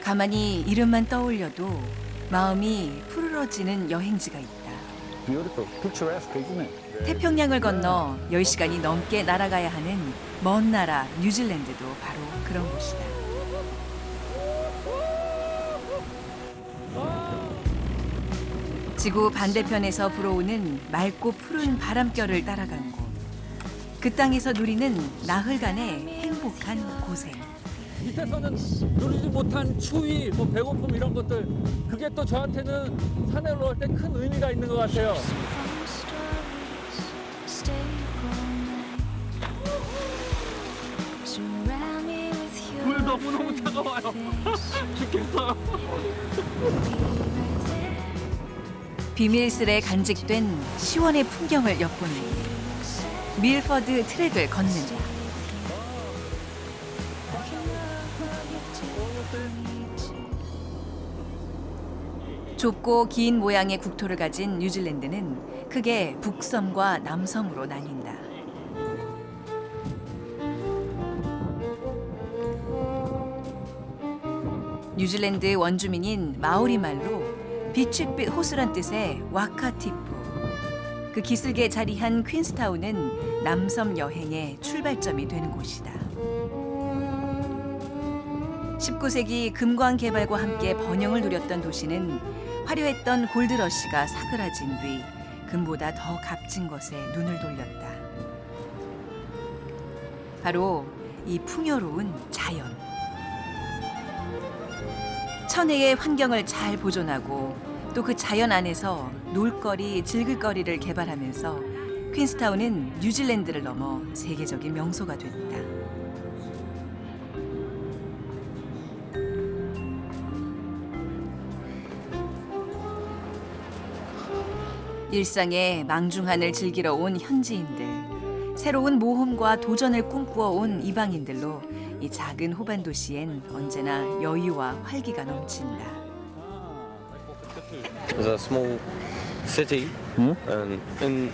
가만히 이름만 떠올려도 마음이 푸르러지는 여행지가 있다. Beautiful, picturesque, isn't it? 태평양을 건너 10시간이 넘게 날아가야 하는 먼 나라 뉴질랜드도 바로 그런 곳이다. 지구 반대편에서 불어오는 맑고 푸른 바람결을 따라간 곳. 그 땅에서 누리는 나흘간의 행복한 고생. 밑에서는 누리지 못한 추위, 뭐 배고픔 이런 것들 그게 또 저한테는 산에 올라올 때 큰 의미가 있는 것 같아요. 물 너무너무 차가워요. 죽겠어요. 비밀스레 간직된 시원의 풍경을 엿보는 밀퍼드 트랙을 걷는다. 좁고 긴 모양의 국토를 가진 뉴질랜드는 크게 북섬과 남섬으로 나뉜다. 뉴질랜드 원주민인 마오리 말로 빛빛 호수란 뜻의 와카티푸. 그 기슭에 자리한 퀸스타운은 남섬 여행의 출발점이 되는 곳이다. 19세기 금광 개발과 함께 번영을 누렸던 도시는 화려했던 골드러시가 사그라진 뒤 금보다 더 값진 것에 눈을 돌렸다. 바로 이 풍요로운 자연. 천혜의 환경을 잘 보존하고 또 그 자연 안에서 놀거리, 즐길거리를 개발하면서 퀸스타운은 뉴질랜드를 넘어 세계적인 명소가 됐다. 일상의 망중한을 즐기러 온 현지인들, 새로운 모험과 도전을 꿈꾸어 온 이방인들로 이 작은 호반 도시엔 언제나 여유와 활기가 넘친다. There's a small city in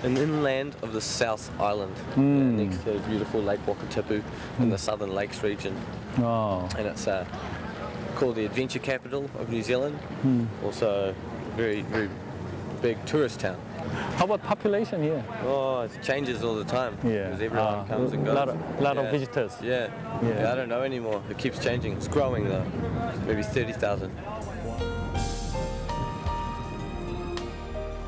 an inland of the South Island next to beautiful Lake Wakatipu in the Southern Lakes region. Oh. And it's called the adventure capital of New Zealand. Also a very, very big tourist town. How about population here? Oh, it changes all the time because everyone comes and goes. Lot of visitors. Yeah. I don't know anymore. It keeps changing. It's growing though. Maybe 30,000.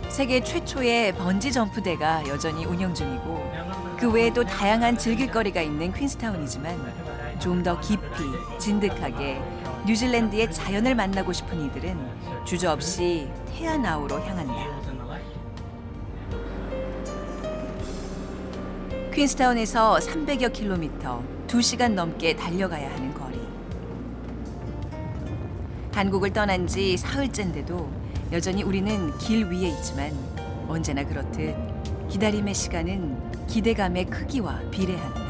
세계 최초의 번지 점프대가 여전히 운영 중이고 그 외에도 다양한 즐길거리가 있는 퀸스타운이지만 좀 더 깊이 진득하게 뉴질랜드의 자연을 만나고 싶은 이들은 주저없이 테아나우로 향한다. 퀸스타운에서 300여 킬로미터, 2시간 넘게 달려가야 하는 거리. 한국을 떠난 지 사흘째인데도 여전히 우리는 길 위에 있지만 언제나 그렇듯 기다림의 시간은 기대감의 크기와 비례한다.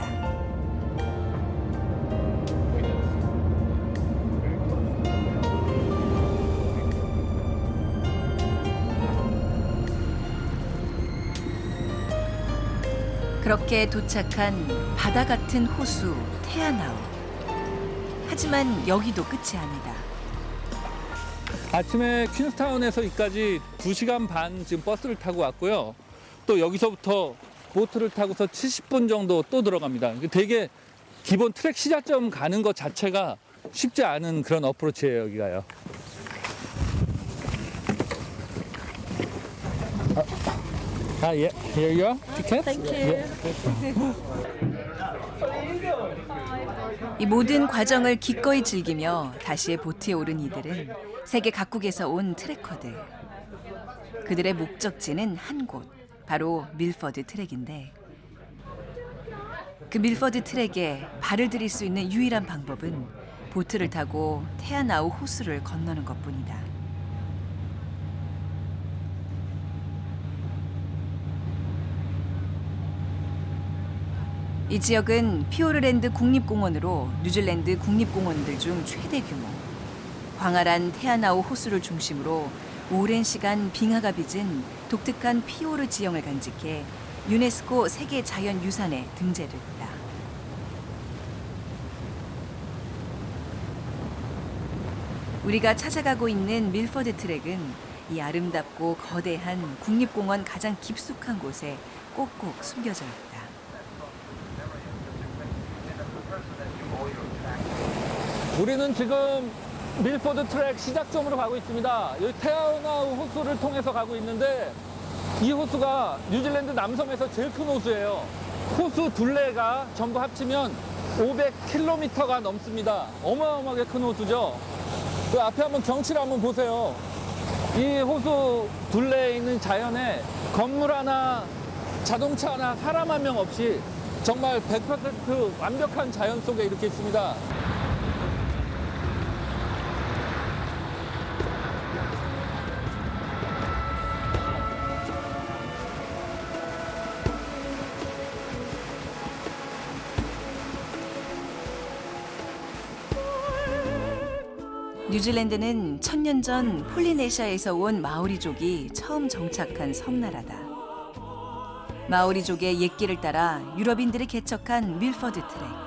그렇게 도착한 바다 같은 호수 테아나우. 하지만 여기도 끝이 아니다. 아침에 퀸스타운에서 여기까지 2시간 반 지금 버스를 타고 왔고요. 또 여기서부터 보트를 타고서 70분 정도 또 들어갑니다. 되게 기본 트랙 시작점 가는 것 자체가 쉽지 않은 그런 어프로치예요, 여기가요. 예. Here you are. Ticket? Thank you. 이 모든 과정을 기꺼이 즐기며 다시의 보트에 오른 이들은 세계 각국에서 온 트래커들. 그들의 목적지는 한 곳, 바로 밀퍼드 트랙인데 그 밀퍼드 트랙에 발을 들일 수 있는 유일한 방법은 보트를 타고 테아나우 호수를 건너는 것뿐이다. 이 지역은 피오르랜드 국립공원으로 뉴질랜드 국립공원들 중 최대 규모. 광활한 테아나우 호수를 중심으로 오랜 시간 빙하가 빚은 독특한 피오르 지형을 간직해 유네스코 세계자연유산에 등재됐다. 우리가 찾아가고 있는 밀퍼드 트랙은 이 아름답고 거대한 국립공원 가장 깊숙한 곳에 꼭꼭 숨겨져 있다. 우리는 지금 밀포드 트랙 시작점으로 가고 있습니다. 여기 테아우나우 호수를 통해서 가고 있는데 이 호수가 뉴질랜드 남섬에서 제일 큰 호수예요. 호수 둘레가 전부 합치면 500km가 넘습니다. 어마어마하게 큰 호수죠. 그 앞에 한번 경치를 한번 보세요. 이 호수 둘레에 있는 자연에 건물 하나, 자동차 하나, 사람 한 명 없이 정말 100% 완벽한 자연 속에 이렇게 있습니다. 뉴질랜드는 1000년 전 폴리네시아에서 온 마오리족이 처음 정착한 섬나라다. 마오리족의 옛길을 따라 유럽인들이 개척한 밀퍼드 트랙.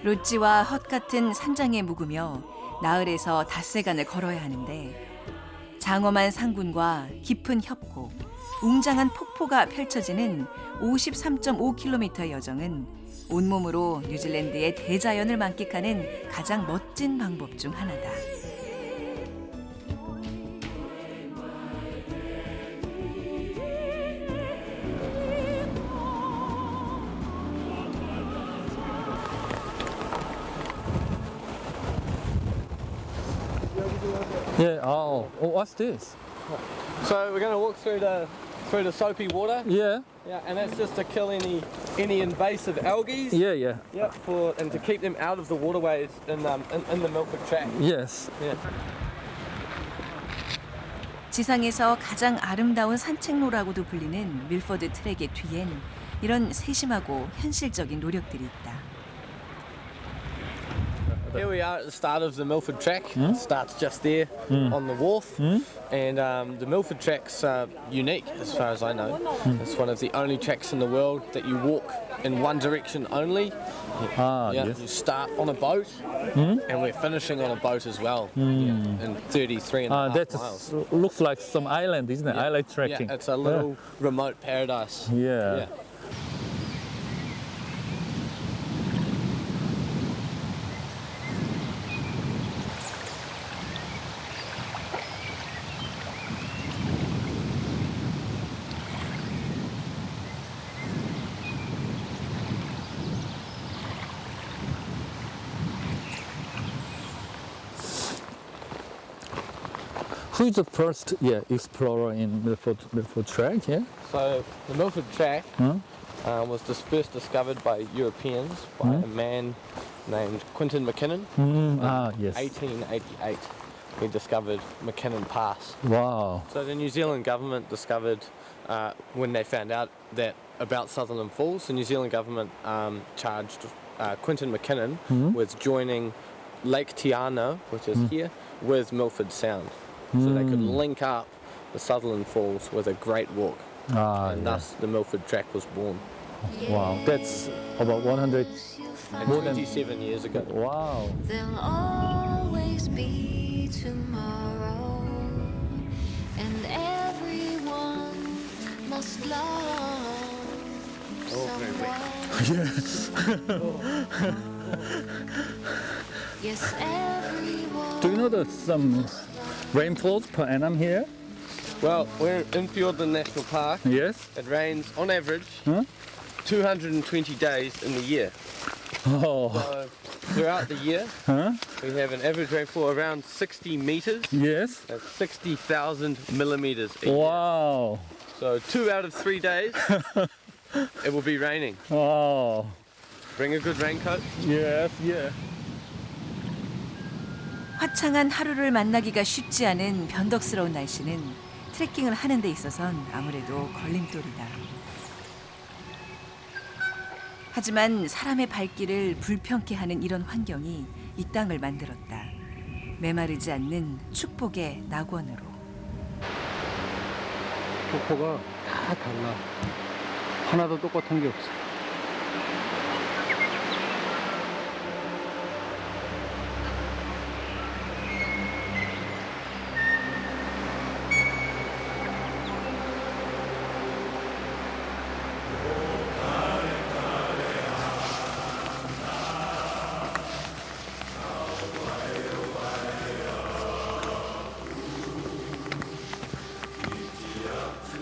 롯지와 헛 같은 산장에 묵으며 나흘에서 닷새간을 걸어야 하는데 장엄한 상군과 깊은 협곡, 웅장한 폭포가 펼쳐지는 53.5km의 여정은 온몸으로 뉴질랜드의 대자연을 만끽하는 가장 멋진 방법 중 하나다. Yeah. Oh, what's this? So we're going to walk through the soapy water. Yeah. Yeah, and that's just to kill any invasive algae. Yeah. Yeah. Yep, and to keep them out of the waterways in the Milford Track. Yes. Yeah. 지상에서 가장 아름다운 산책로라고도 불리는 밀퍼드 트랙의 뒤엔 이런 세심하고 현실적인 노력들이 있다. Here we are at the start of the Milford Track. It starts just there on the wharf. And the Milford Track's unique as far as I know. It's one of the only tracks in the world that you walk in one direction only. Ah, Yeah, yes. you start on a boat and we're finishing on a boat as well. Yeah, in 33 and a half That miles. looks like some island, isn't it? Yeah. Island trekking. Yeah, it's a little remote paradise. Yeah. Who is the first explorer in Milford Track? Yeah. So the Milford Track was first discovered by Europeans by a man named Quentin McKinnon. Yes. 1888. He discovered McKinnon Pass. Wow. So the New Zealand government discovered when they found out that about Sutherland Falls, the New Zealand government charged Quentin McKinnon with joining Lake Tiano, which is here, with Milford Sound. So they could link up the Sutherland Falls with a great walk. And thus the Milford Track was born. Wow. That's about 100. More than 27 years ago. Wow. There'll always be tomorrow, and everyone must love someone. Yes, everyone. Do you know that some rainfalls per annum here? Well, we're in Fiordland National Park. Yes. It rains on average Huh? 220 days in the year. Oh. So throughout the year, Huh? we have an average rainfall around 60 meters. Yes. That's 60,000 millimeters a year. Wow. So 2 out of 3 days, it will be raining. Wow. Bring a good raincoat. Yes. Yeah. 화창한 하루를 만나기가 쉽지 않은 변덕스러운 날씨는 트레킹을 하는 데 있어선 아무래도 걸림돌이다. 하지만 사람의 발길을 불편케 하는 이런 환경이 이 땅을 만들었다. 메마르지 않는 축복의 낙원으로. 폭포가 다 달라. 하나도 똑같은 게 없어.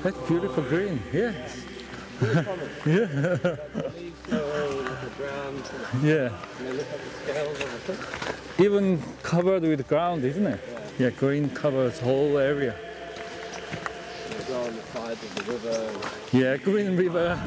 That's beautiful green. Yes. Yeah. Yeah. Even covered with ground, isn't it? Yeah, green covers whole area. On the sides of the river. Yeah, green river.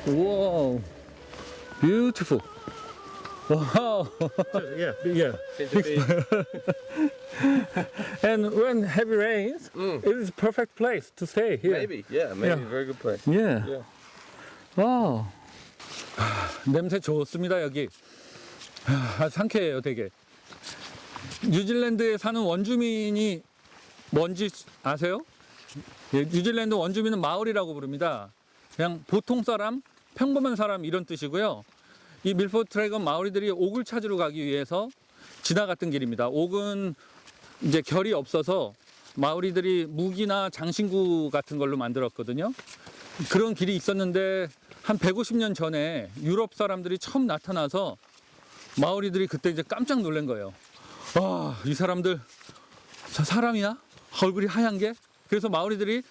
Whoa, beautiful. Wow. Yeah, yeah. And when heavy rains, it is a perfect place to stay here. Maybe a very good place. Yeah. Yeah. 와우. 냄새 좋습니다, 여기. 상쾌해요, 되게. 뉴질랜드에 사는 원주민이 뭔지 아세요? 예, 뉴질랜드 원주민은 마오리라고 부릅니다. 그냥 보통 사람, 평범한 사람 이런 뜻이고요. 이 밀포드 트랙은 마오리들이 옥을 찾으러 가기 위해서 지나갔던 길입니다. 옥은 이제 결이 없어서 마오리들이 무기나 장신구 같은 걸로 만들었거든요. 그런 길이 있었는데 한 150년 전에 유럽 사람들이 처음 나타나서 마오리들이 그때 이제 깜짝 놀란 거예요. 와, 이 사람들 저 사람이야? 얼굴이 하얀 게? 그래서 마오리들이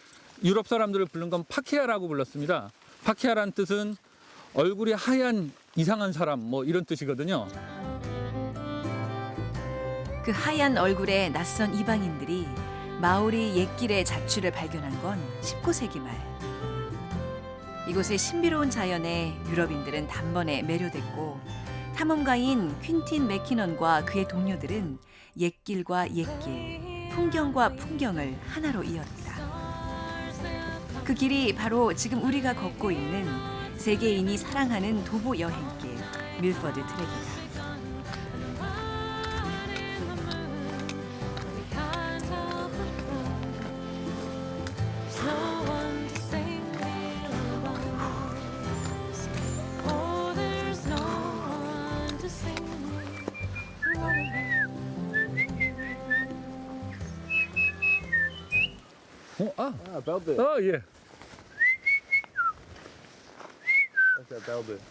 유럽 사람들을 부른 건 파키아라고 불렀습니다. 파키아란 뜻은 얼굴이 하얀 이상한 사람 뭐 이런 뜻이거든요. 그 하얀 얼굴의 낯선 이방인들이 마오리 옛길의 자취를 발견한 건 19세기 말. 이곳의 신비로운 자연에 유럽인들은 단번에 매료됐고 탐험가인 퀸틴 맥키넌과 그의 동료들은 옛길과 옛길, 풍경과 풍경을 하나로 이었다. 그 길이 바로 지금 우리가 걷고 있는 세계인이 사랑하는 도보 여행길 밀포드 트랙이다. Bellbird. 어, 예. That's that bellbird.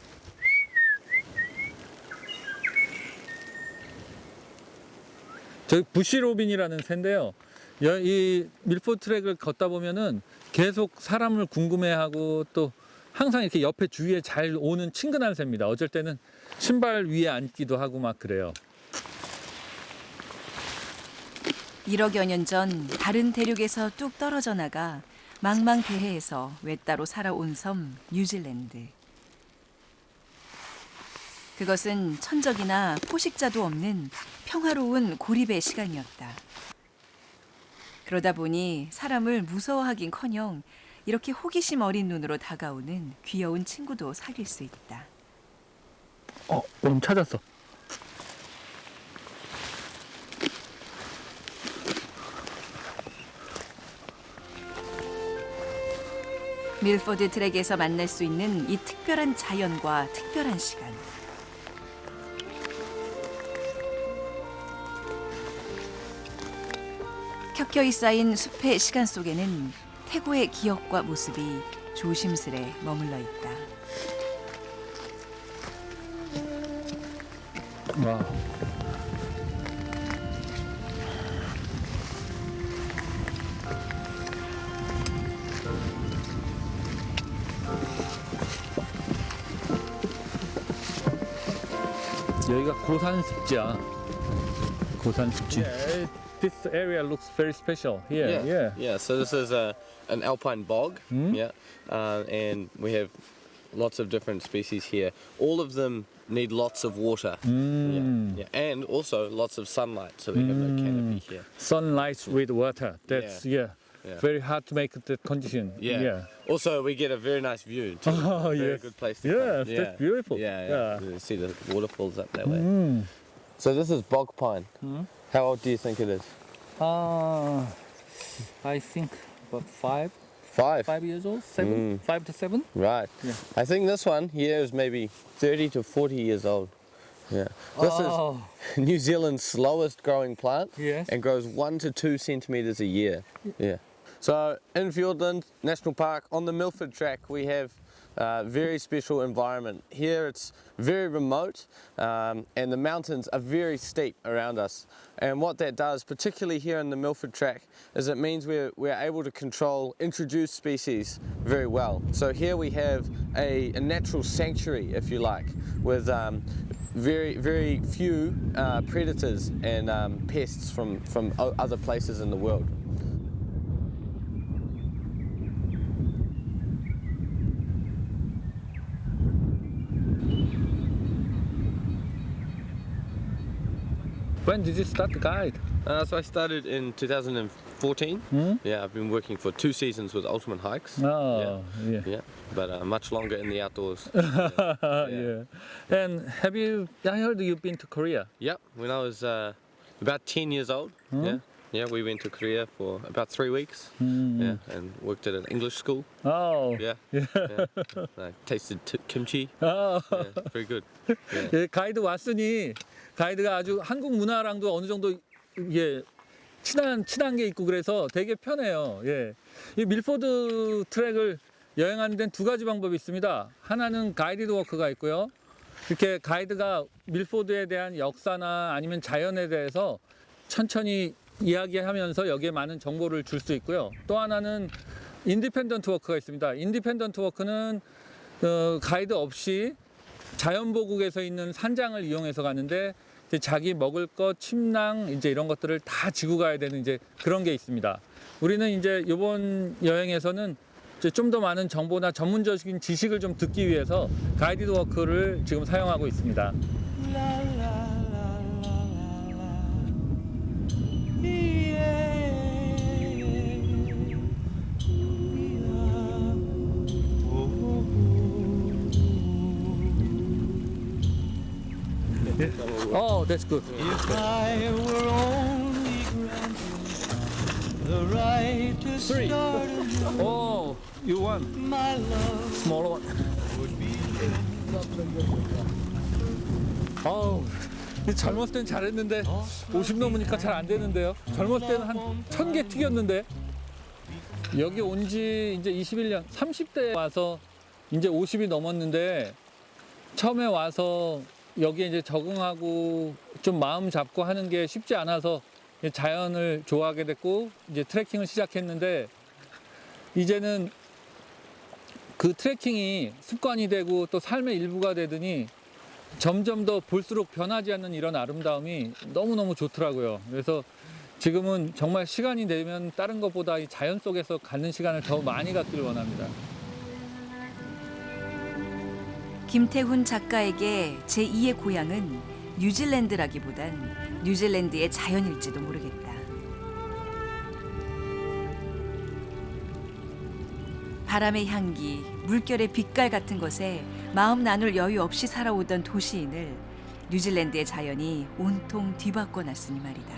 저 부시로빈이라는 새인데요. 이 밀포드 트랙을 걷다 보면은 계속 사람을 궁금해하고 또 항상 이렇게 옆에 주위에 잘 오는 친근한 새입니다. 어쩔 때는 신발 위에 앉기도 하고 막 그래요. 1억여 년 전 다른 대륙에서 뚝 떨어져 나가 망망대해에서 외따로 살아온 섬 뉴질랜드. 그것은 천적이나 포식자도 없는 평화로운 고립의 시간이었다. 그러다 보니 사람을 무서워하긴커녕 이렇게 호기심 어린 눈으로 다가오는 귀여운 친구도 사귈 수 있다. 원 찾았어. 밀포드 트랙에서 만날 수 있는 이 특별한 자연과 특별한 시간. 켜켜이 쌓인 숲의 시간 속에는 태고의 기억과 모습이 조심스레 머물러 있다. 와. 여기가 고산습지야. 고산습지. Yeah, this area looks very special. Yeah. Yeah. So this is an alpine bog. Yeah. And we have lots of different species here. All of them need lots of water. Yeah. And also lots of sunlight. So we have no canopy here. Sunlight with water. That's Yeah. very hard to make the condition. Yeah. Also, we get a very nice view too. Oh, Very yes. good place to Yes, come. that's beautiful. Yeah. You see the waterfalls up that way. So this is bog pine. How old do you think it is? I think about 5 5. years old, 7, 5 to 7. Right. Yeah. I think this one here is maybe 30 to 40 years old. Yeah. This Oh. is New Zealand's slowest growing plant Yes. and grows 1 to 2 centimeters a year. Yeah. So in Fiordland National Park on the Milford Track we have a very special environment. Here it's very remote and the mountains are very steep around us. And what that does, particularly here in the Milford Track, is it means we're able to control introduced species very well. So here we have a natural sanctuary, if you like, with very few predators and pests from other places in the world. When did you start the guide? So I started in 2014. Yeah, I've been working for 2 seasons with Ultimate Hikes. Oh, yeah. Yeah, but much longer in the outdoors. Yeah. And I heard you've been to Korea. Yep, when I was about 10 years old. Yeah, we went to Korea for about 3 weeks. Yeah, and worked at an English school. Oh. Yeah. I tasted kimchi. 아, Yeah, very good. Yeah. 예, 가이드 왔으니 가이드가 아주 한국 문화랑도 어느 정도 예, 친한 게 있고 그래서 되게 편해요. 예. 이 밀포드 트랙을 여행하는 데는 2가지 방법이 있습니다. 하나는 가이디드 워크가 있고요. 이렇게 가이드가 밀포드에 대한 역사나 아니면 자연에 대해서 천천히 이야기하면서 여기에 많은 정보를 줄 수 있고요. 또 하나는 인디펜던트 워크가 있습니다. 인디펜던트 워크는 가이드 없이 자연보국에서 있는 산장을 이용해서 가는데 이제 자기 먹을 것, 침낭 이제 이런 것들을 다 지고 가야 되는 이제 그런 게 있습니다. 우리는 이제 이번 여행에서는 좀 더 많은 정보나 전문적인 지식을 좀 듣기 위해서 가이디드 워크를 지금 사용하고 있습니다. Oh, that's good. If I were only granted the right to Three. start anew, Oh, you want my love smaller one? would be 어우, 젊었을 땐 잘했는데 50 넘으니까 잘 안 되는데요. 젊었을 때는 한 1000개 튀겼는데 여기 온 지 이제 21년, 30대 와서 이제 50이 넘었는데 처음에 와서 여기에 이제 적응하고 좀 마음 잡고 하는 게 쉽지 않아서 자연을 좋아하게 됐고 이제 트레킹을 시작했는데 이제는 그 트레킹이 습관이 되고 또 삶의 일부가 되더니 점점 더 볼수록 변하지 않는 이런 아름다움이 너무너무 좋더라고요. 그래서 지금은 정말 시간이 되면 다른 것보다 이 자연 속에서 갖는 시간을 더 많이 갖기를 원합니다. 김태훈 작가에게 제2의 고향은 뉴질랜드라기보단 뉴질랜드의 자연일지도 모르겠다. 바람의 향기, 물결의 빛깔 같은 것에 마음 나눌 여유 없이 살아오던 도시인을 뉴질랜드의 자연이 온통 뒤바꿔 놨으니 말이다.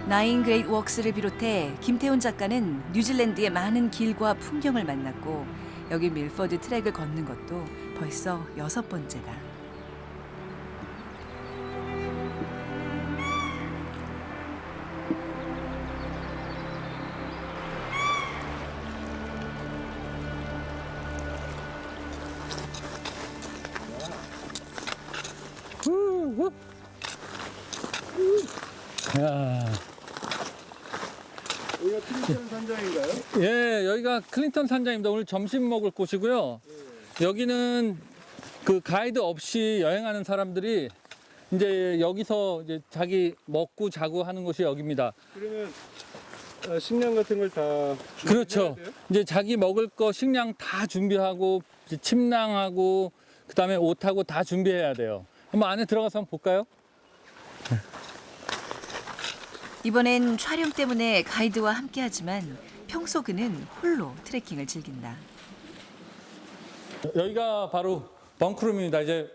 나인 그레이트 워크스를 비롯해 김태훈 작가는 뉴질랜드의 많은 길과 풍경을 만났고 여기 밀포드 트랙을 걷는 것도 벌써 6번째다. 야. 여기가 클린턴 산장인가요? 예, 여기가 클린턴 산장입니다. 오늘 점심 먹을 곳이고요. 여기는 그 가이드 없이 여행하는 사람들이 이제 여기서 이제 자기 먹고 자고 하는 곳이 여기입니다. 그러면 식량 같은 걸 다 그렇죠. 이제 자기 먹을 거 식량 다 준비하고 이제 침낭하고 그다음에 옷하고 다 준비해야 돼요. 한번 안에 들어가서 한번 볼까요? 이번엔 촬영 때문에 가이드와 함께하지만 평소 그는 홀로 트레킹을 즐긴다. 여기가 바로 벙크룸입니다. 이제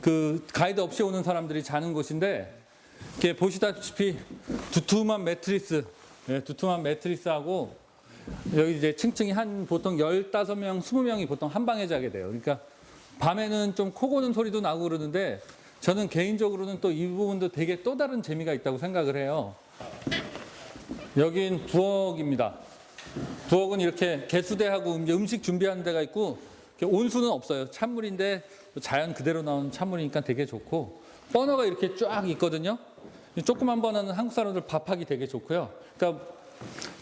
그 가이드 없이 오는 사람들이 자는 곳인데 이렇게 보시다시피 두툼한 매트리스, 두툼한 매트리스하고 여기 이제 층층이 한 보통 15명, 20명이 보통 한 방에 자게 돼요. 그러니까 밤에는 좀 코 고는 소리도 나고 그러는데 저는 개인적으로는 또 이 부분도 되게 또 다른 재미가 있다고 생각을 해요. 여긴 부엌입니다. 부엌은 이렇게 개수대하고 음식 준비하는 데가 있고 온수는 없어요. 찬물인데 자연 그대로 나오는 찬물이니까 되게 좋고 버너가 이렇게 쫙 있거든요. 조그만 버너는 한국 사람들 밥하기 되게 좋고요. 그러니까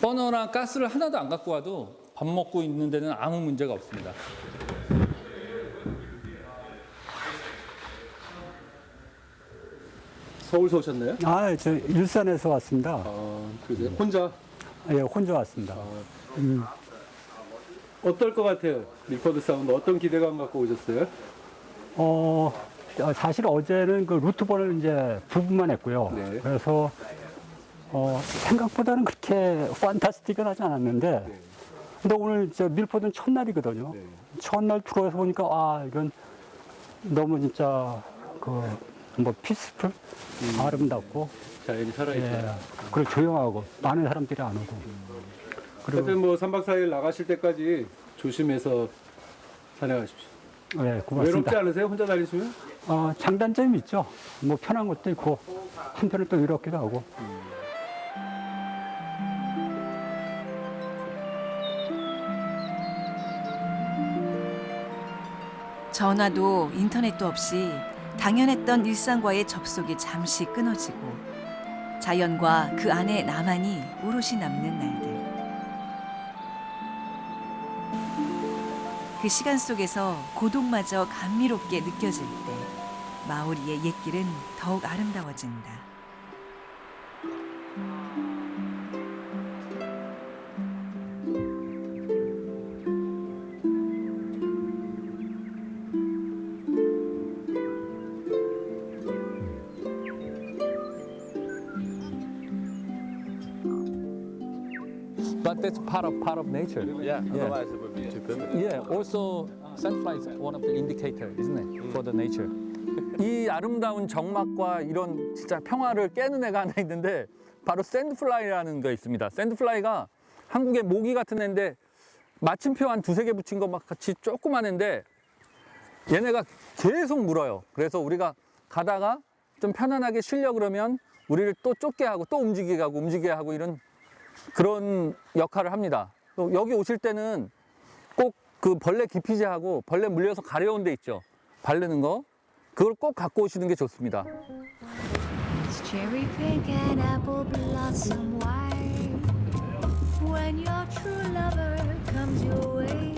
버너나 가스를 하나도 안 갖고 와도 밥 먹고 있는 데는 아무 문제가 없습니다. 서울서 오셨나요? 아, 저 일산에서 왔습니다. 아, 그러세요? 혼자? 예, 혼자 왔습니다. 어떨 것 같아요? 밀포드 사운드 어떤 기대감 갖고 오셨어요? 사실 어제는 그 루트번을 이제 부분만 했고요. 네. 그래서 생각보다는 그렇게 판타스틱은 하지 않았는데, 근데 오늘 저 밀포드는 첫날이거든요. 네. 첫날 들어와서 보니까 아, 이건 너무 진짜 뭐 피스풀, 아름답고, 자연이 살아있다. 예, 그리고 조용하고 많은 사람들이 안 오고. 그리고 하여튼 뭐 3박 4일 나가실 때까지 조심해서 다녀가십시오. 예, 고맙습니다. 외롭지 않으세요? 혼자 다니시면? 장단점이 있죠. 뭐 편한 것도 있고 한편은 또 외롭기도 하고. 전화도 인터넷도 없이 당연했던 일상과의 접속이 잠시 끊어지고 자연과 그 안에 나만이 오롯이 남는 날들. 그 시간 속에서 고독마저 감미롭게 느껴질 때 마오리의 옛길은 더욱 아름다워진다. But that's part of nature. Yeah, otherwise it would be too perfect. Yeah, also sandfly is one of the indicator, isn't it, for the nature. 이 아름다운 정막과 이런 진짜 평화를 깨는 애가 하나 있는데 바로 샌드플라이라는 거 있습니다. 샌드플라이가 한국의 모기 같은 애인데 마침표 한 2-3개 붙인 것 같이 조그만 애인데 얘네가 계속 물어요. 그래서 우리가 가다가 좀 편안하게 쉬려 그러면 우리를 또 쫓게 하고 또 움직이게 하고 이런 그런 역할을 합니다. 또 여기 오실 때는 꼭 그 벌레 기피제하고 벌레 물려서 가려운 데 있죠. 바르는 거. 그걸 꼭 갖고 오시는 게 좋습니다. It's cherry pink and apple blossom white. When your true lover comes your way,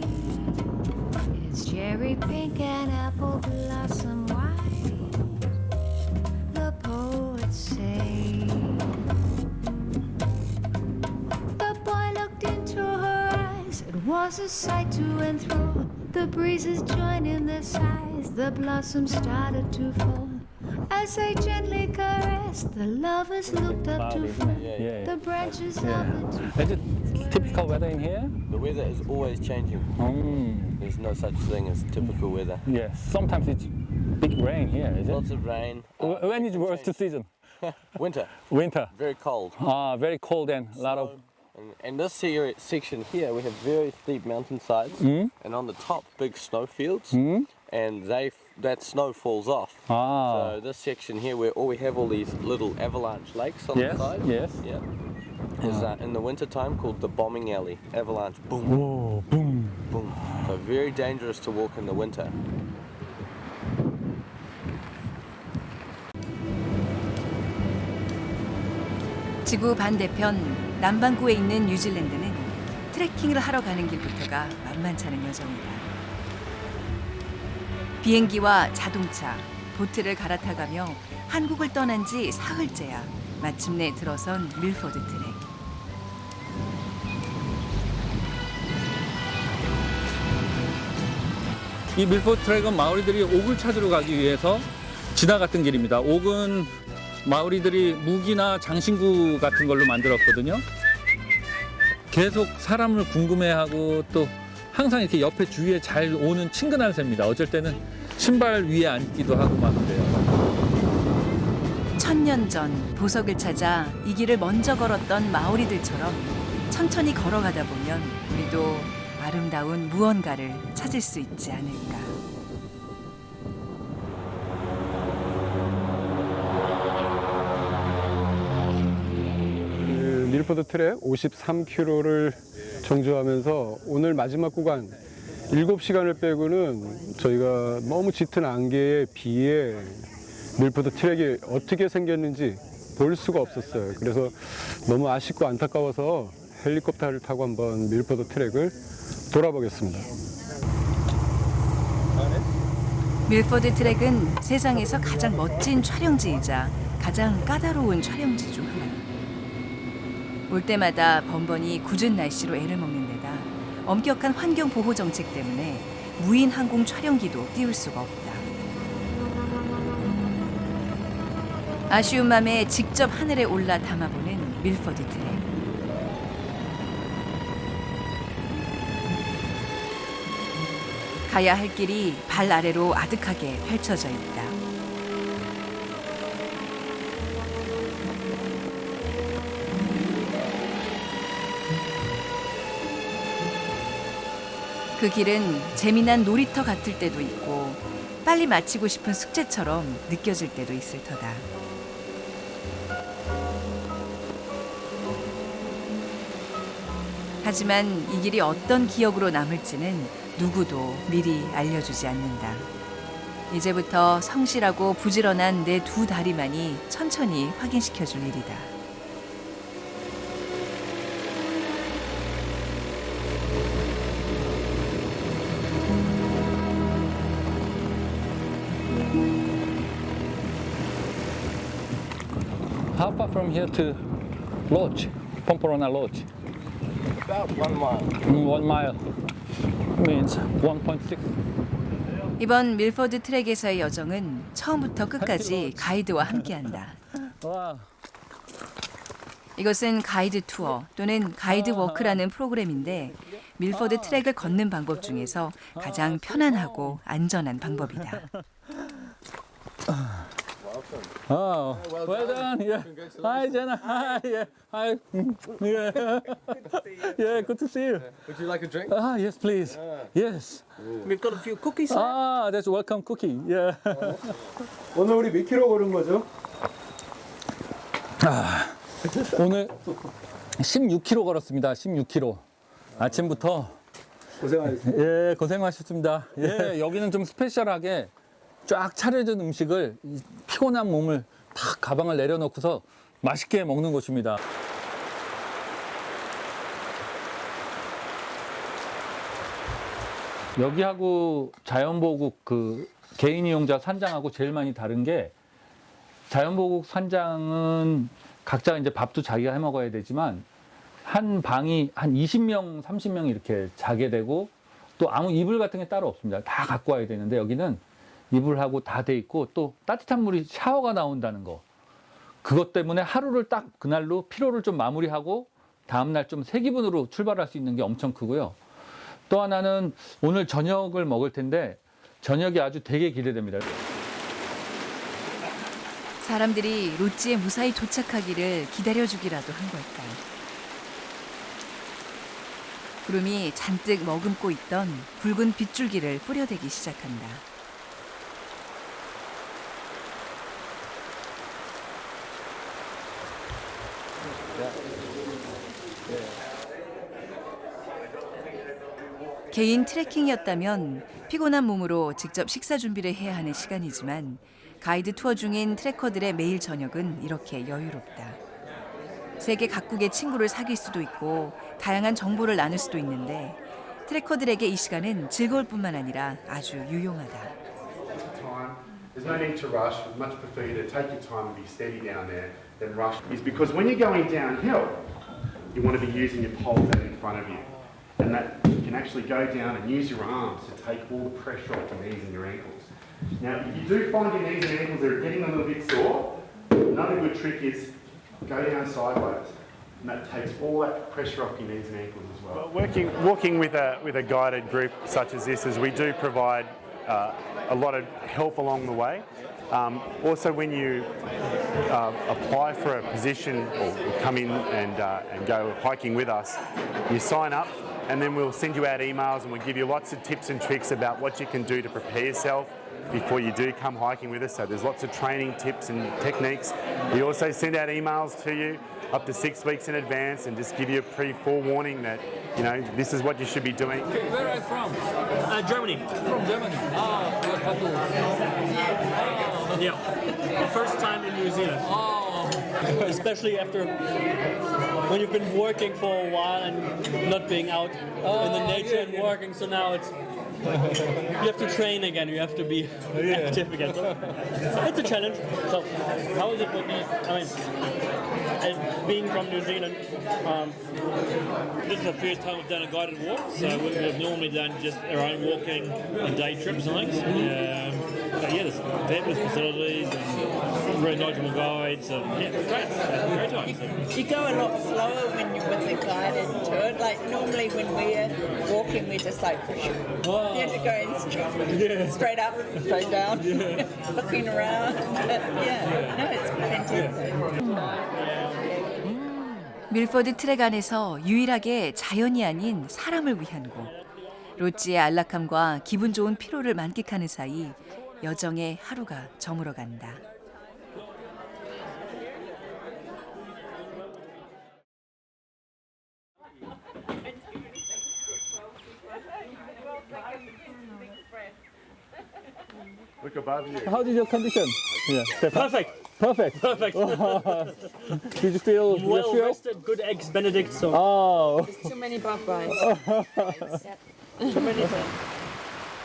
it's cherry pink and apple blossom white. The poets say. The boy looked into her eyes. It was a sight to enthrall. The breezes joined in their sighs. The blossoms started to fall. As they gently caressed, the lovers looked up to fall. Yeah. The branches of the trees. Is it typical weather in here? The weather is always changing. There's no such thing as typical weather. Yes. Sometimes it's big rain here, is it? Lots of rain. When is worst season? Winter, Winter. very cold. Very cold and a lot of. And this section here, we have very steep mountainsides, and on the top, big snowfields, and that snow falls off. So this section here, where we have all these little avalanche lakes on the side, yes. yeah, is in the winter time called the bombing alley. Avalanche, boom, Oh, boom. boom. So very dangerous to walk in the winter. 지구 반대편 남반구에 있는 뉴질랜드는 트레킹을 하러 가는 길부터가 만만찮은 여정이다. 비행기와 자동차, 보트를 갈아타가며 한국을 떠난 지 사흘째야 마침내 들어선 밀포드 트랙. 이 밀포드 트랙은 마오리들이 옥을 찾으러 가기 위해서 지나갔던 길입니다. 옥은 마오리들이 무기나 장신구 같은 걸로 만들었거든요. 계속 사람을 궁금해하고 또 항상 이렇게 옆에 주위에 잘 오는 친근한 새입니다. 어쩔 때는 신발 위에 앉기도 하고 막 그래요. 1000년 전 보석을 찾아 이 길을 먼저 걸었던 마오리들처럼 천천히 걸어가다 보면 우리도 아름다운 무언가를 찾을 수 있지 않을까. 밀포드 트랙 53km를 정주하면서 오늘 마지막 구간 7시간을 빼고는 저희가 너무 짙은 안개에 비에 밀포드 트랙이 어떻게 생겼는지 볼 수가 없었어요. 그래서 너무 아쉽고 안타까워서 헬리콥터를 타고 한번 밀포드 트랙을 돌아보겠습니다. 밀포드 트랙은 세상에서 가장 멋진 촬영지이자 가장 까다로운 촬영지 중 하나. 올 때마다 번번이 궂은 날씨로 애를 먹는 데다 엄격한 환경 보호 정책 때문에 무인 항공 촬영기도 띄울 수가 없다. 아쉬운 맘에 직접 하늘에 올라 담아보는 밀포드 트랙. 가야 할 길이 발 아래로 아득하게 펼쳐져 있다. 그 길은 재미난 놀이터 같을 때도 있고 빨리 마치고 싶은 숙제처럼 느껴질 때도 있을 터다. 하지만 이 길이 어떤 기억으로 남을지는 누구도 미리 알려주지 않는다. 이제부터 성실하고 부지런한 내 두 다리만이 천천히 확인시켜줄 일이다. How far from here to Lodge, Pomporona Lodge? About 1 mile. 1 mile means 1.6. 이번 밀포드 트랙에서의 여정은 처음부터 끝까지 가이드와 함께한다. 와, 이것은 가이드 투어 또는 가이드 워크라는 프로그램인데 밀포드 트랙을 걷는 방법 중에서 가장 편안하고 안전한 방법이다. oh, well done. Yeah. Hi, Jenna. Hi. Yeah. Hi. Yeah. Yeah. Good to see you. Would you like a drink? Ah, yes, please. Yes. We've got a few cookies. Ah, that's welcome cookie. Yeah. 오늘 우리 몇 킬로 걸은 거죠? 오늘 16km 걸었습니다. 16km. 아침부터 고생하셨습니다. 예, 고생하셨습니다. 예, 여기는 좀 스페셜하게 쫙 차려진 음식을 이 피곤한 몸을 탁 가방을 내려놓고서 맛있게 먹는 곳입니다. 여기하고 자연보국 그 개인 이용자 산장하고 제일 많이 다른 게 자연보국 산장은 각자 이제 밥도 자기가 해 먹어야 되지만 한 방이 한 20명, 30명 이렇게 자게 되고 또 아무 이불 같은 게 따로 없습니다. 다 갖고 와야 되는데 여기는 이불하고 다 돼 있고 또 따뜻한 물이 샤워가 나온다는 거. 그것 때문에 하루를 딱 그날로 피로를 좀 마무리하고 다음날 좀 새 기분으로 출발할 수 있는 게 엄청 크고요. 또 하나는 오늘 저녁을 먹을 텐데 저녁이 아주 되게 기대됩니다. 사람들이 로찌에 무사히 도착하기를 기다려주기라도 한 걸까. 구름이 잔뜩 머금고 있던 붉은 빗줄기를 뿌려대기 시작한다. 개인 트레킹이었다면 피곤한 몸으로 직접 식사 준비를 해야 하는 시간이지만 가이드 투어 중인 트래커들의 매일 저녁은 이렇게 여유롭다. 세계 각국의 친구를 사귈 수도 있고 다양한 정보를 나눌 수도 있는데 트래커들에게 이 시간은 즐거울 뿐만 아니라 아주 유용하다. There's no need to rush. We'd much prefer you to take your time and be steady down there than rush. Is because when you're going downhill, you want to be using your poles out in front of you. And that you can actually go down and use your arms to take all the pressure off your knees and your ankles. Now, if you do find your knees and ankles are getting a little bit sore, another good trick is go down sideways. And that takes all that pressure off your knees and ankles as well. Walking with a guided group such as this, is we do provide a lot of help along the way. Also, when you apply for a position or come in and go hiking with us, you sign up and then we'll send you out emails and we'll give you lots of tips and tricks about what you can do to prepare yourself before you do come hiking with us. So there's lots of training tips and techniques. We also send out emails to you up to 6 weeks in advance and just give you a pre-forewarning that, you know, this is what you should be doing. Where are you from? Germany. From Germany. Ah, for a couple. Yeah. The first time in New Zealand. Oh. Especially after when you've been working for a while and not being out in the nature and working, so now it's you have to train again, you have to be active again. So it's a challenge. So how is it with these, I mean, as being from New Zealand, this is the first time we've done a guided walk, so we've normally done just our own walking and day trips and things. But yeah, there's fabulous facilities and really knowledgeable guides, and yeah, it's great time. You go a lot slower when you're with a guided tour. Like normally when we're walking, we're just like you have to go straight up, straight down, looking around. No, it's fantastic. 밀포드 트랙 안에서 유일하게 자연이 아닌 사람을 위한 곳. 로찌의 안락함과 기분 좋은 피로를 만끽하는 사이 여정의 하루가 저물어 간다. Look above you. How is your condition? Yeah. perfect. Perfect. Perfect. Did you feel Well reassured? rested, good eggs Benedict. So Oh. Too many bug bites.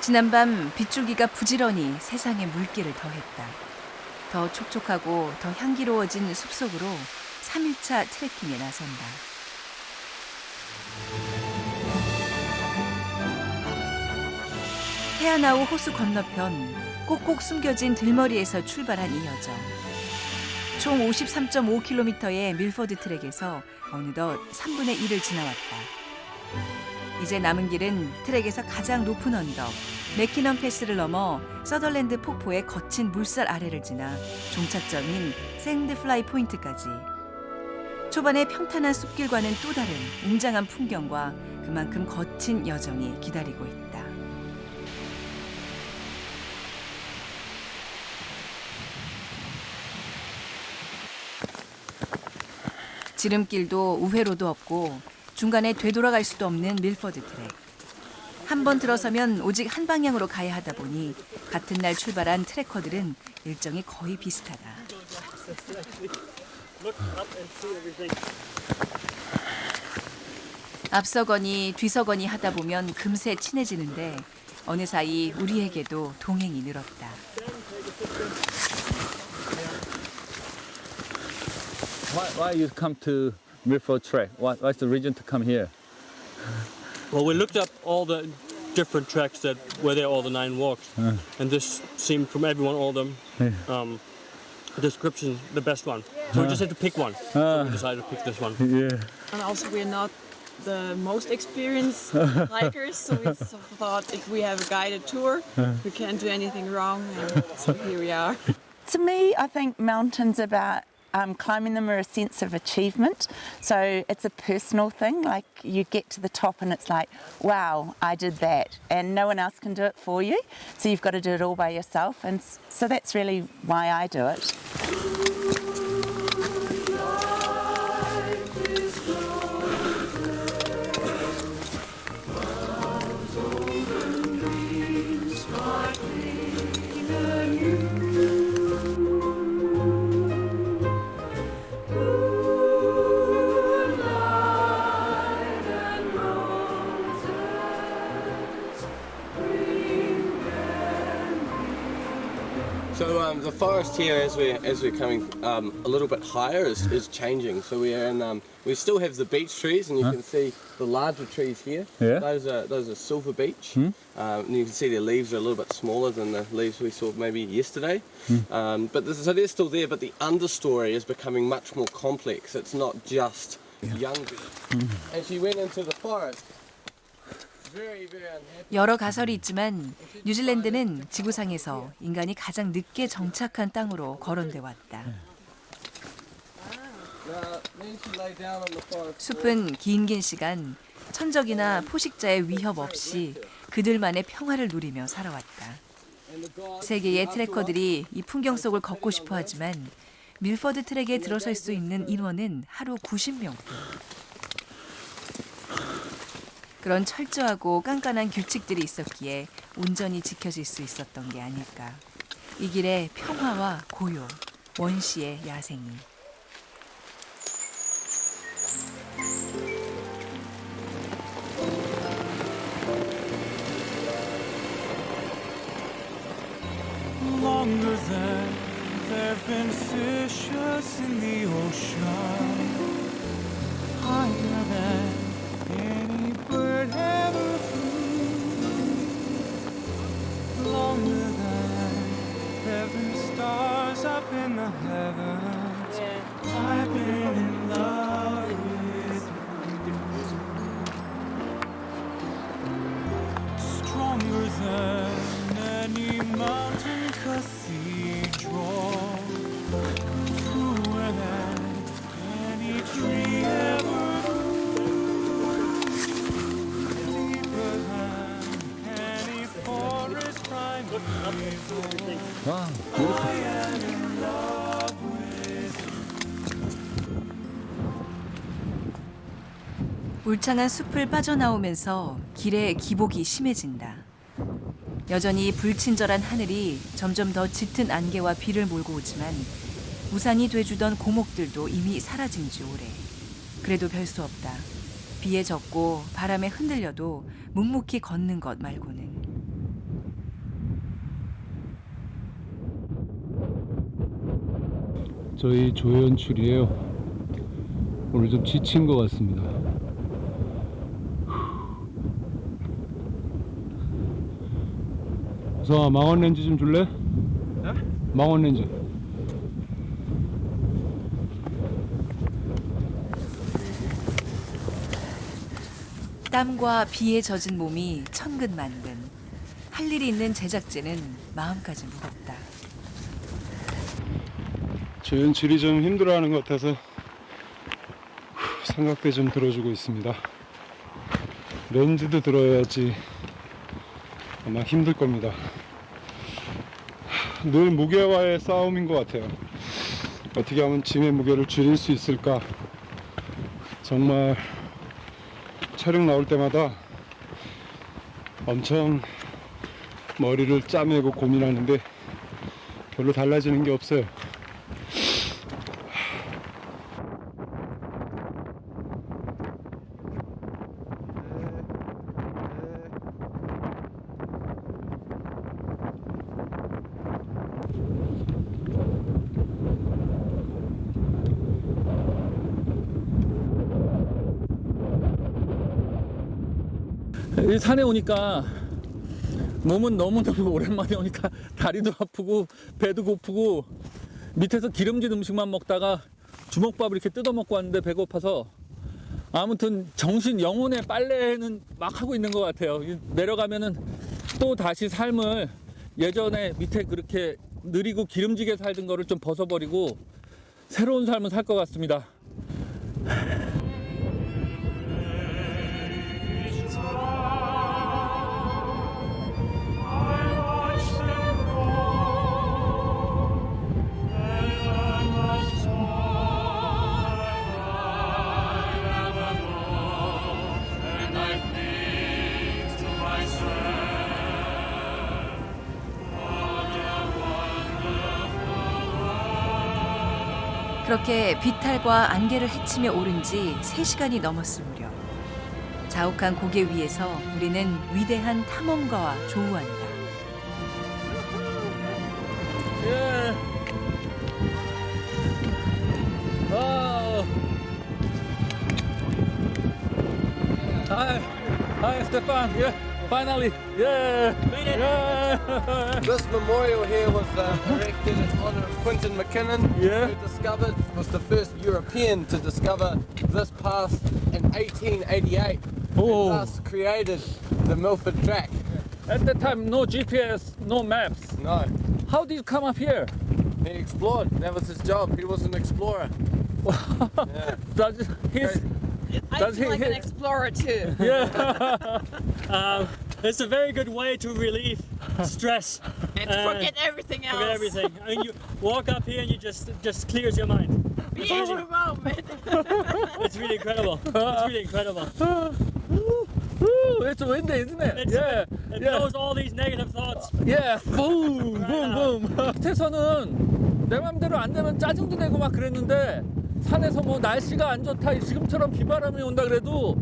지난밤 빗줄기가 부지런히 세상에 물기를 더했다. 더 촉촉하고 더 향기로워진 숲속으로 3일차 트레킹에 나선다. 테아나우 호수 건너편 꼭꼭 숨겨진 들머리에서 출발한 이 여정. 총 53.5km의 밀포드 트랙에서 어느덧 3분의 1을 지나왔다. 이제 남은 길은 트랙에서 가장 높은 언덕, 맥키넌 패스를 넘어 서덜랜드 폭포의 거친 물살 아래를 지나 종착점인 샌드플라이 포인트까지. 초반의 평탄한 숲길과는 또 다른 웅장한 풍경과 그만큼 거친 여정이 기다리고 있다. 지름길도 우회로도 없고 중간에 되돌아갈 수도 없는 밀포드 트랙. 한 번 들어서면 오직 한 방향으로 가야 하다 보니 같은 날 출발한 트래커들은 일정이 거의 비슷하다. 앞서거니 뒤서거니 하다 보면 금세 친해지는데 어느 사이 우리에게도 동행이 늘었다. Why you come to Milford Track? What's the reason to come here? well, we looked up all the different tracks that were there, all the 9 walks, and this seemed from everyone, all of them, description the best one. So we just had to pick one. So we decided to pick this one. Yeah. And also we're not the most experienced hikers, so we thought if we have a guided tour, we can't do anything wrong, and so here we are. To me, I think mountains about climbing them are a sense of achievement. So it's a personal thing, like you get to the top and it's like, wow, I did that. And no one else can do it for you. So you've got to do it all by yourself. And so that's really why I do it. So the forest here, as we're coming a little bit higher, is changing. So we're in. We still have the beech trees, and you can see the larger trees here. Yeah. Those are silver beech, and you can see their leaves are a little bit smaller than the leaves we saw maybe yesterday. So they're still there, but the understory is becoming much more complex. It's not just young beech. As you went into the forest, 여러 가설이 있지만 뉴질랜드는 지구상에서 인간이 가장 늦게 정착한 땅으로 거론돼 왔다. 숲은 긴 시간 천적이나 포식자의 위협 없이 그들만의 평화를 누리며 살아왔다. 세계의 트레커들이 이 풍경 속을 걷고 싶어 하지만 밀퍼드 트랙에 들어설 수 있는 인원은 하루 90명뿐. 그런 철저하고 깐깐한 규칙들이 있었기에 온전히 지켜질 수 있었던 게 아닐까. 이 길의 평화와 고요, 원시의 야생이. Longer than there've been fishes in the ocean, higher than any bird ever flew, longer than there've been stars up in the heavens. I've been in love with you, stronger than any mountain cathedral, truer than any tree ever grew, deeper than any forest primeval. I am in love with 울창한 숲을 빠져나오면서 길의 기복이 심해진다. 여전히 불친절한 하늘이 점점 더 짙은 안개와 비를 몰고 오지만 우산이 돼주던 고목들도 이미 사라진 지 오래. 그래도 별 수 없다. 비에 젖고 바람에 흔들려도 묵묵히 걷는 것 말고는. 저희 조연출이에요. 오늘 좀 지친 것 같습니다. 우성아, 망원 렌즈 좀 줄래? 네? 망원 렌즈. 땀과 비에 젖은 몸이 천근만근. 할 일이 있는 제작진은 마음까지 무겁다. 조연출이 좀 힘들어하는 것 같아서 삼각대 좀 들어주고 있습니다. 렌즈도 들어야지 아마 힘들 겁니다. 늘 무게와의 싸움인 것 같아요. 어떻게 하면 짐의 무게를 줄일 수 있을까. 정말 촬영 나올 때마다 엄청 머리를 짜매고 고민하는데 별로 달라지는 게 없어요. 이 산에 오니까 몸은 너무너무 오랜만에 오니까 다리도 아프고 배도 고프고 밑에서 기름진 음식만 먹다가 주먹밥을 이렇게 뜯어 먹고 왔는데 배고파서 아무튼 정신 영혼의 빨래는 막 하고 있는 것 같아요. 내려가면은 또 다시 삶을 예전에 밑에 그렇게 느리고 기름지게 살던 거를 좀 벗어버리고 새로운 삶을 살 것 같습니다. 그렇게 비탈과 안개를 헤치며 오른 지 3시간이 넘었을 무렵. 자욱한 고개 위에서 우리는 위대한 탐험가와 조우한다. 예. Hi, Stefan. Yeah, finally. Yeah. Made it. Yeah. This memorial here was erected in honor of Quentin McKinnon, Yeah. who was the first European to discover this pass in 1888. Oh. And thus created the Milford track. At that time, no GPS, no maps. No, How did you come up here? he explored. That was his job. He was an explorer. Yeah. Does his, I Does feel he like an hit- explorer too. It's a very good way to relieve stress. And forget everything else. Forget everything. I mean, you walk up here and you just clears your mind. Be It's in really, the moment. it's really incredible. It's really incredible. Ooh, it's windy, isn't it? It's, yeah, It yeah. blows all these negative thoughts. 예, 붐, 붐, 붐. 밑에서는 내 맘대로 안 되면 짜증도 내고 막 그랬는데 산에서 뭐 날씨가 안 좋다, 지금처럼 비바람이 온다 그래도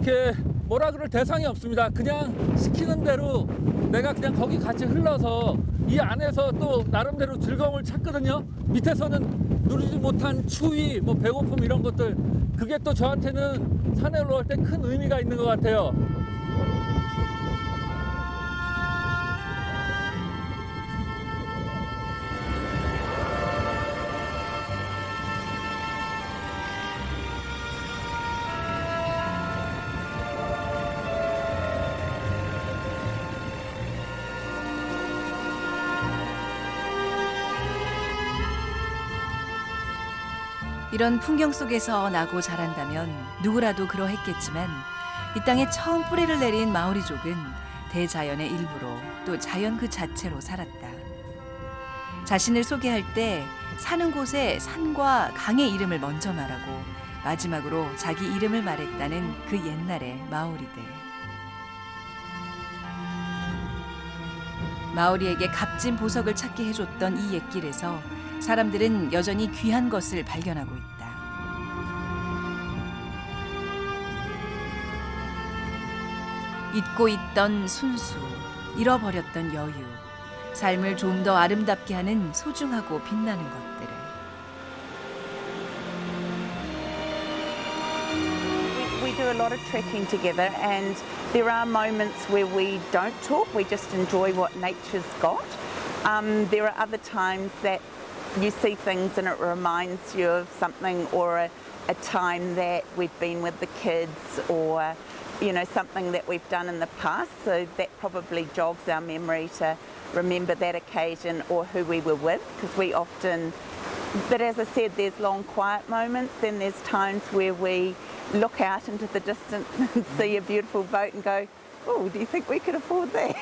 이렇게 뭐라 그럴 대상이 없습니다. 그냥 시키는 대로 내가 그냥 거기 같이 흘러서 이 안에서 또 나름대로 즐거움을 찾거든요. 밑에서는 누리지 못한 추위, 뭐 배고픔 이런 것들 그게 또 저한테는 산에 올라올 때 큰 의미가 있는 것 같아요. 이런 풍경 속에서 나고 자란다면 누구라도 그러했겠지만 이 땅에 처음 뿌리를 내린 마오리족은 대자연의 일부로 또 자연 그 자체로 살았다. 자신을 소개할 때 사는 곳에 산과 강의 이름을 먼저 말하고 마지막으로 자기 이름을 말했다는 그 옛날의 마오리들. 마오리에게 값진 보석을 찾게 해줬던 이 옛길에서 사람들은 여전히 귀한 것을 발견하고 있다. 잊고 있던 순수, 잃어버렸던 여유, 삶을 좀 더 아름답게 하는 소중하고 빛나는 것들을. We do a lot of trekking together, and there are moments where we don't talk, we just enjoy what nature's got. There are other times that you see things and it reminds you of something, or a time that we've been with the kids, or something that we've done in the past, so that probably jogs our memory to remember that occasion or who we were with, because we often, but as I said, there's long quiet moments, then there's times where we look out into the distance and see a beautiful boat and go, oh, do you think we could afford that?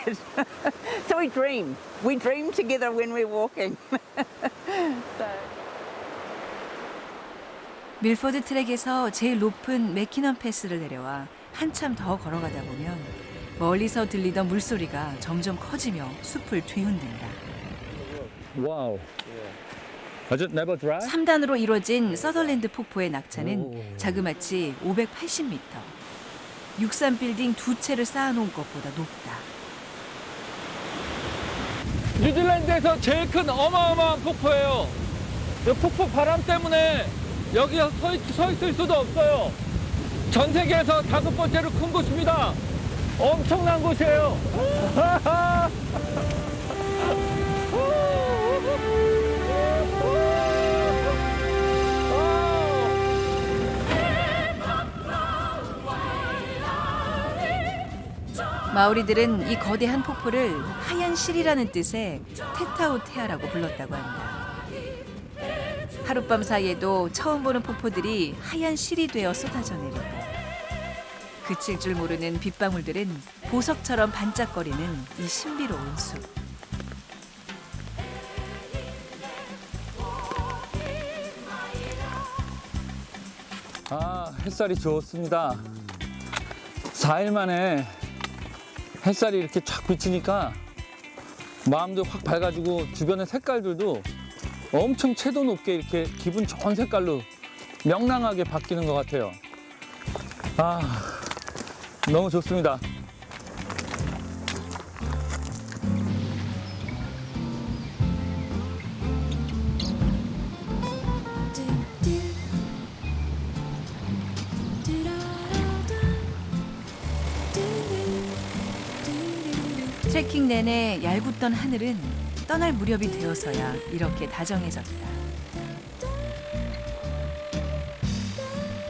So we dream together when we're walking. 밀포드 트랙에서 제일 높은 맥키넌 패스를 내려와 한참 더 걸어가다 보면 멀리서 들리던 물소리가 점점 커지며 숲을 뒤흔든다. 와우. Was it never dry? 3단으로 이루어진 서덜랜드 폭포의 낙차는 자그마치 580m. 63빌딩 두 채를 쌓아놓은 것보다 높다. 뉴질랜드에서 제일 큰 어마어마한 폭포예요. 이 폭포 바람 때문에 여기서 서 있을 수도 없어요. 전 세계에서 5번째로 큰 곳입니다. 엄청난 곳이에요. 마오리들은 이 거대한 폭포를 하얀 실이라는 뜻의 테타우테아라고 불렀다고 한다. 하룻밤 사이에도 처음 보는 폭포들이 하얀 실이 되어 쏟아져 내리고 그칠 줄 모르는 빗방울들은 보석처럼 반짝거리는 이 신비로운 숲. 아, 햇살이 좋습니다. 4일 만에 햇살이 이렇게 쫙 비치니까 마음도 확 밝아지고 주변의 색깔들도 엄청 채도 높게 이렇게 기분 좋은 색깔로 명랑하게 바뀌는 것 같아요. 아, 너무 좋습니다. 트레킹 내내 얄궂던 하늘은 떠날 무렵이 되어서야 이렇게 다정해졌다.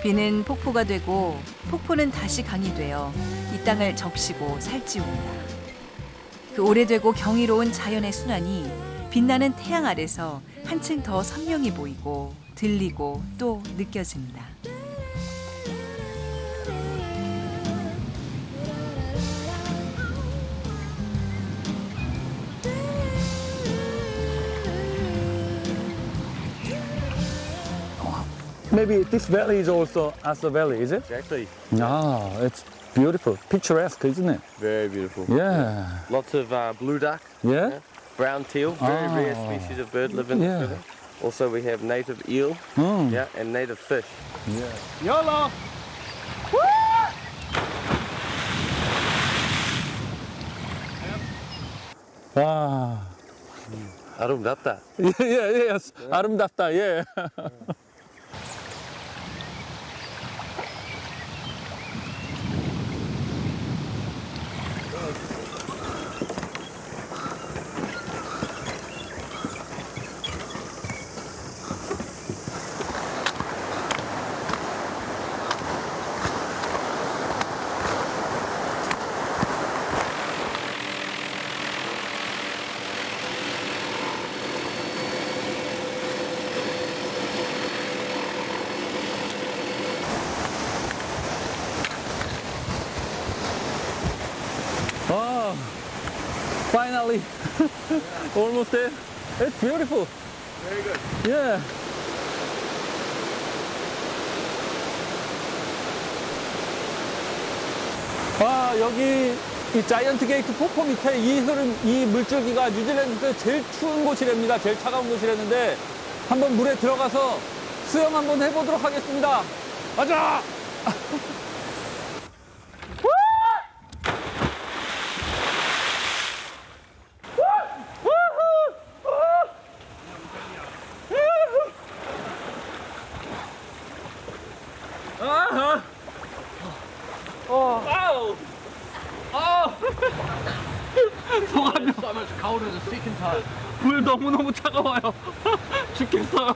비는 폭포가 되고 폭포는 다시 강이 되어 이 땅을 적시고 살찌웁니다. 그 오래되고 경이로운 자연의 순환이 빛나는 태양 아래서 한층 더 선명히 보이고 들리고 또 느껴집니다. Maybe this valley is also Asa Valley, is it? Exactly. Ah, it's beautiful, picturesque, isn't it? Very beautiful. Yeah. Lots of blue duck, Yeah? brown teal, very rare species of bird live in Yeah. this river. Also, we have native eel, Mm. yeah, and native fish. YOLO! 와, 아름답다. 예, 아름답다, 예. Oh, finally, almost there. It's beautiful. Very good. Yeah. 아, 여기 이 자이언트 게이트 폭포 밑에 이 흐름, 이 물줄기가 뉴질랜드에서 제일 추운 곳이랍니다. 제일 차가운 곳이랬는데 한번 물에 들어가서 수영 한번 해보도록 하겠습니다. 가자! 소감이 so much colder the second time. 물 너무너무 차가워요. 죽겠어요.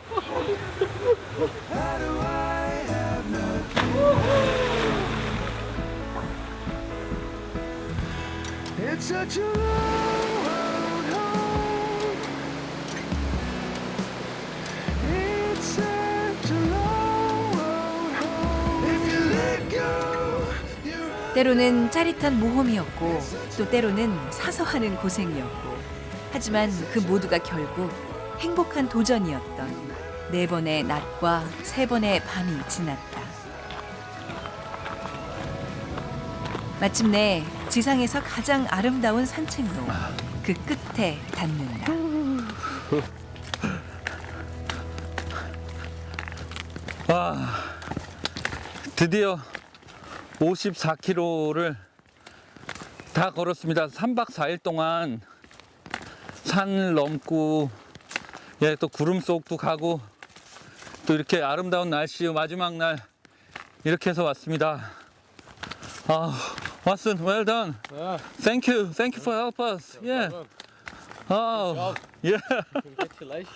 It's such a long road home. It's such a long road home. If you let go, 때로는 짜릿한 모험이었고 또 때로는 사서 하는 고생이었고 하지만 그 모두가 결국 행복한 도전이었던 4번의 낮과 3번의 밤이 지났다. 마침내 지상에서 가장 아름다운 산책로 그 끝에 닿는다. 아, 드디어 54km를 다 걸었습니다. 3박 4일 동안 산을 넘고, 예, 또 구름 속도 가고, 또 이렇게 아름다운 날씨 마지막 날 이렇게 해서 왔습니다. 아, Watson, well done. Thank you for help us. Yeah. Oh, yeah. Congratulations.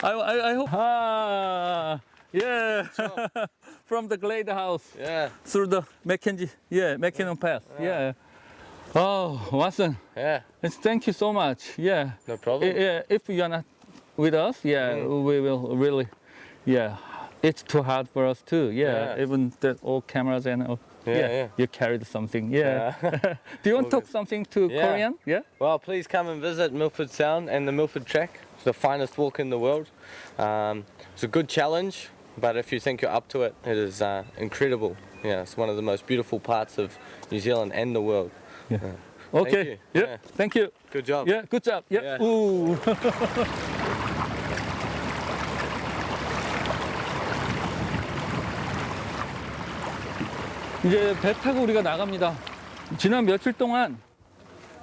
I hope. Ah, yeah. From the Glade House. Yeah. Through the Mackenzie, Mackinnon Pass. Yeah. Oh, Watson. Yeah. Thank you so much. Yeah. No problem. Yeah. If you are not with us, we will really. Yeah. It's too hard for us too. Yeah. Yeah. Even the old cameras and all. Yeah. You carried something. Yeah. Do you want to talk something to Yeah. Korean? Yeah. Well, please come and visit Milford Sound and the Milford Track. It's the finest walk in the world. It's a good challenge, but if you think you're up to it, it is incredible. Yeah, it's one of the most beautiful parts of New Zealand and the world. Yeah. Thank Okay. you. Yeah. Yeah. Thank you. Good job. Yeah. Good job. Yeah. Yeah. Ooh. 이제 배 타고 우리가 나갑니다. 지난 며칠 동안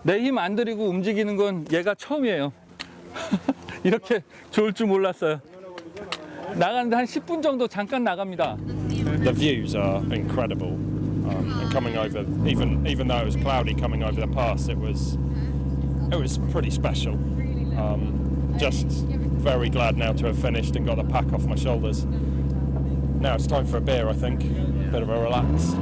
내 힘 안 들이고 움직이는 건 얘가 처음이에요. 이렇게 좋을 줄 몰랐어요. 나가는데 한 10분 정도 잠깐 나갑니다. The views are incredible. And coming over, even though it was cloudy coming over the pass, it was pretty special. Just very glad now to have finished and got the pack off my shoulders. Now it's time for a beer, I think. Bit of a relax.